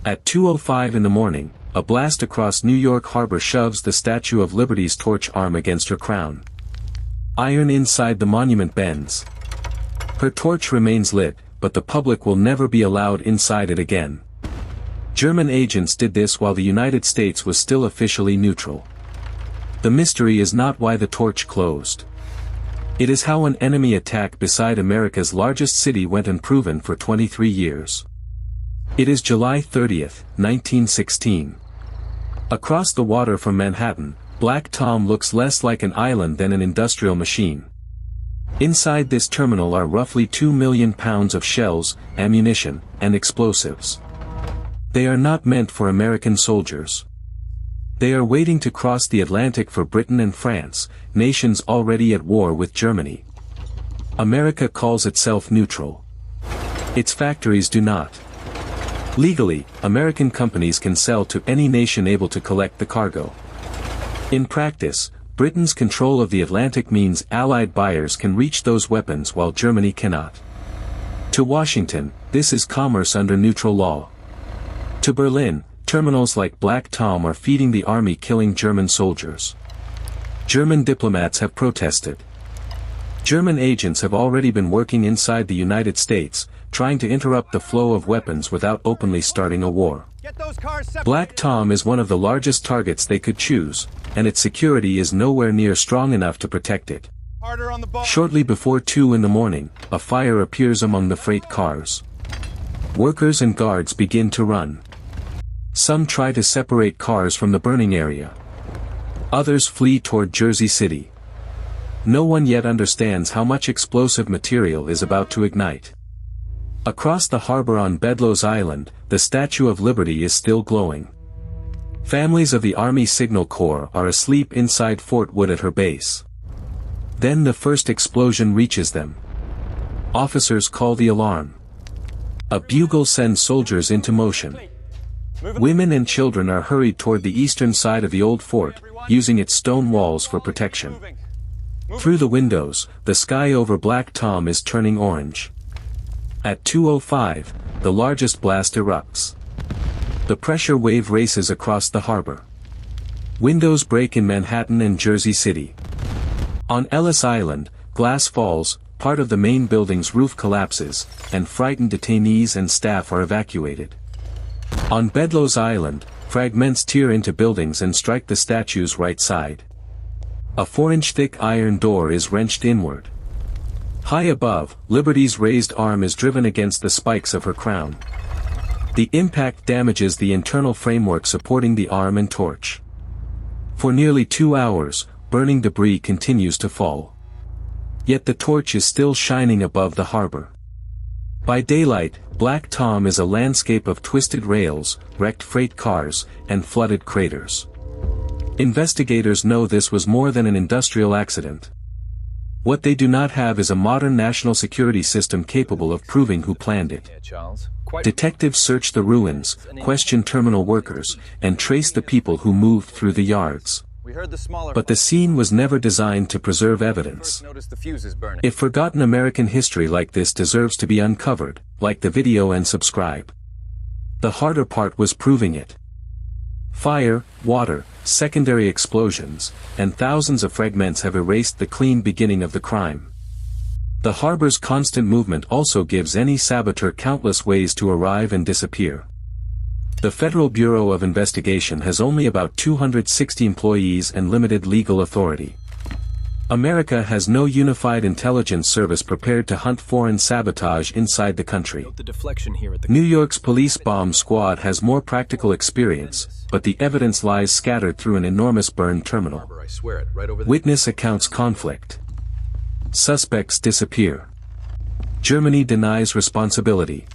At 2:05 in the morning, a blast across New York Harbor shoves the Statue of Liberty's torch arm against her crown. Iron inside the monument bends. Her torch remains lit, but the public will never be allowed inside it again. German agents did this while the United States was still officially neutral. The mystery is not why the torch closed. It is how an enemy attack beside America's largest city went unproven for 23 years. It is July 30, 1916. Across the water from Manhattan, Black Tom looks less like an island than an industrial machine. Inside this terminal are roughly 2 million pounds of shells, ammunition, and explosives. They are not meant for American soldiers. They are waiting to cross the Atlantic for Britain and France, nations already at war with Germany. America calls itself neutral. Its factories do not. Legally, American companies can sell to any nation able to collect the cargo. In practice, Britain's control of the Atlantic means Allied buyers can reach those weapons while Germany cannot. To Washington, this is commerce under neutral law. To Berlin, terminals like Black Tom are feeding the army killing German soldiers. German diplomats have protested. German agents have already been working inside the United States, trying to interrupt the flow of weapons without openly starting a war. Black Tom is one of the largest targets they could choose, and its security is nowhere near strong enough to protect it. Shortly before 2 in the morning, a fire appears among the freight cars. Workers and guards begin to run. Some try to separate cars from the burning area. Others flee toward Jersey City. No one yet understands how much explosive material is about to ignite. Across the harbor on Bedloes Island, the Statue of Liberty is still glowing. Families of the Army Signal Corps are asleep inside Fort Wood at her base. Then the first explosion reaches them. Officers call the alarm. A bugle sends soldiers into motion. Women and children are hurried toward the eastern side of the old fort, using its stone walls for protection. Through the windows, the sky over Black Tom is turning orange. At 2:05, the largest blast erupts. The pressure wave races across the harbor. Windows break in Manhattan and Jersey City. On Ellis Island, glass falls, part of the main building's roof collapses, and frightened detainees and staff are evacuated. On Bedloes Island, fragments tear into buildings and strike the statue's right side. A 4-inch thick iron door is wrenched inward. High above, Liberty's raised arm is driven against the spikes of her crown. The impact damages the internal framework supporting the arm and torch. For nearly 2 hours, burning debris continues to fall. Yet the torch is still shining above the harbor. By daylight, Black Tom is a landscape of twisted rails, wrecked freight cars, and flooded craters. Investigators know this was more than an industrial accident. What they do not have is a modern national security system capable of proving who planned it. Detectives search the ruins, question terminal workers, and trace the people who moved through the yards. But the scene was never designed to preserve evidence. If forgotten American history like this deserves to be uncovered, like the video and subscribe. The harder part was proving it. Fire, water, secondary explosions, and thousands of fragments have erased the clean beginning of the crime. The harbor's constant movement also gives any saboteur countless ways to arrive and disappear. The Federal Bureau of Investigation has only about 260 employees and limited legal authority. America has no unified intelligence service prepared to hunt foreign sabotage inside the country. New York's police bomb squad has more practical experience, but the evidence lies scattered through an enormous burned terminal. Witness accounts conflict. Suspects disappear. Germany denies responsibility.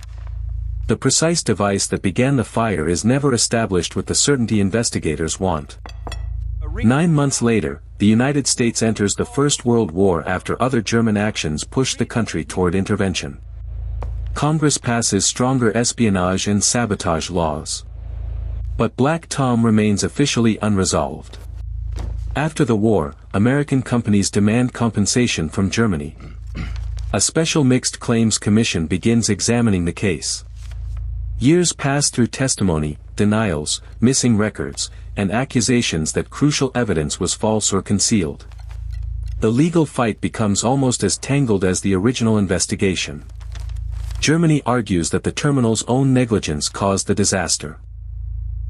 The precise device that began the fire is never established with the certainty investigators want. 9 months later, the United States enters the First World War after other German actions pushed the country toward intervention. Congress passes stronger espionage and sabotage laws. But Black Tom remains officially unresolved. After the war, American companies demand compensation from Germany. A special mixed claims commission begins examining the case. Years passed through testimony, denials, missing records, and accusations that crucial evidence was false or concealed. The legal fight becomes almost as tangled as the original investigation. Germany argues that the terminal's own negligence caused the disaster.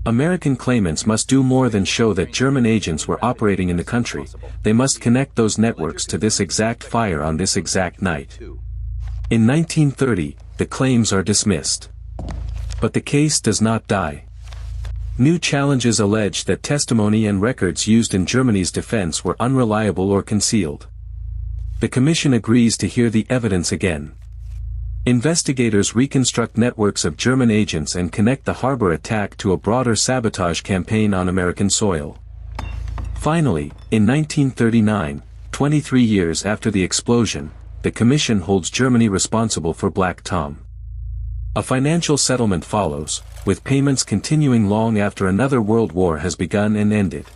American claimants must do more than show that German agents were operating in the country, they must connect those networks to this exact fire on this exact night. In 1930, the claims are dismissed. But the case does not die. New challenges allege that testimony and records used in Germany's defense were unreliable or concealed. The Commission agrees to hear the evidence again. Investigators reconstruct networks of German agents and connect the harbor attack to a broader sabotage campaign on American soil. Finally, in 1939, 23 years after the explosion, the Commission holds Germany responsible for Black Tom. A financial settlement follows, with payments continuing long after another world war has begun and ended.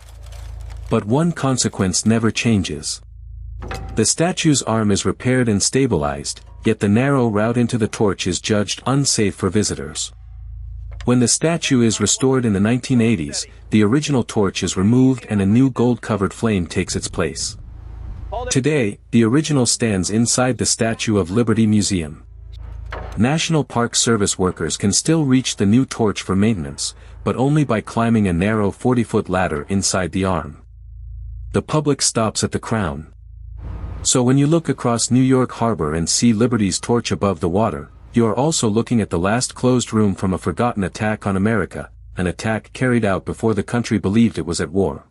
But one consequence never changes. The statue's arm is repaired and stabilized, yet the narrow route into the torch is judged unsafe for visitors. When the statue is restored in the 1980s, the original torch is removed and a new gold-covered flame takes its place. Today, the original stands inside the Statue of Liberty Museum. National Park Service workers can still reach the new torch for maintenance, but only by climbing a narrow 40-foot ladder inside the arm. The public stops at the crown. So when you look across New York Harbor and see Liberty's torch above the water, you are also looking at the last closed room from a forgotten attack on America, an attack carried out before the country believed it was at war.